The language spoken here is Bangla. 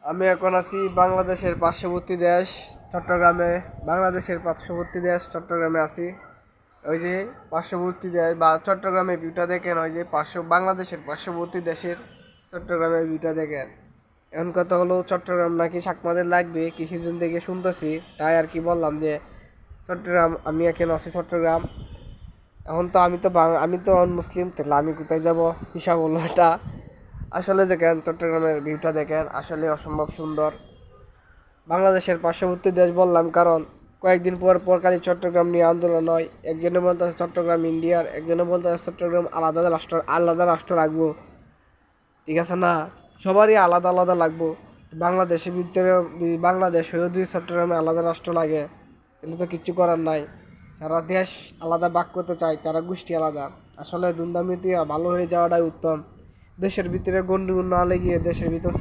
আমি এখন আছি বাংলাদেশের পার্শ্ববর্তী দেশ চট্টগ্রামে। বাংলাদেশের পার্শ্ববর্তী দেশ চট্টগ্রামে আছি। ওই যে পার্শ্ববর্তী দেশ বা চট্টগ্রামের ভিউটা দেখেন, ওই যে বাংলাদেশের পার্শ্ববর্তী দেশের চট্টগ্রামের ভিউটা দেখেন। এখন কথা হলো, চট্টগ্রাম নাকি চাকমাদের লাগবে কিছুদিন থেকে শুনতেছি, তাই আর কি বললাম যে চট্টগ্রাম, আমি এখন আছি চট্টগ্রাম। এখন তো আমি তো মুসলিম, তাহলে আমি কোথায় যাব হিসাব হলো এটা। আসলে দেখেন চট্টগ্রামের ভিউটা দেখেন, আসলে অসম্ভব সুন্দর। বাংলাদেশের পার্শ্ববর্তী দেশ বললাম কারণ কয়েকদিন পর পর খালি চট্টগ্রাম নিয়ে আন্দোলন হয়। একজনে বলতে চট্টগ্রাম ইন্ডিয়ার, একজনে বলতে চট্টগ্রাম আলাদা রাষ্ট্র রাখবো। ঠিক আছে না, সবারই আলাদা আলাদা লাগবো। বাংলাদেশের ভিতরে বাংলাদেশ হয়েও যদি চট্টগ্রামে আলাদা রাষ্ট্র লাগে, তাহলে তো কিচ্ছু করার নাই। সারা দেশ আলাদা ভাগ করতে চায়, তারা গোষ্ঠী আলাদা। আসলে দুন্দামিতে ভালো হয়ে যাওয়াটাই উত্তম। দেশের ভিতরে গন্ডগোল না লেগে দেশের ভিতর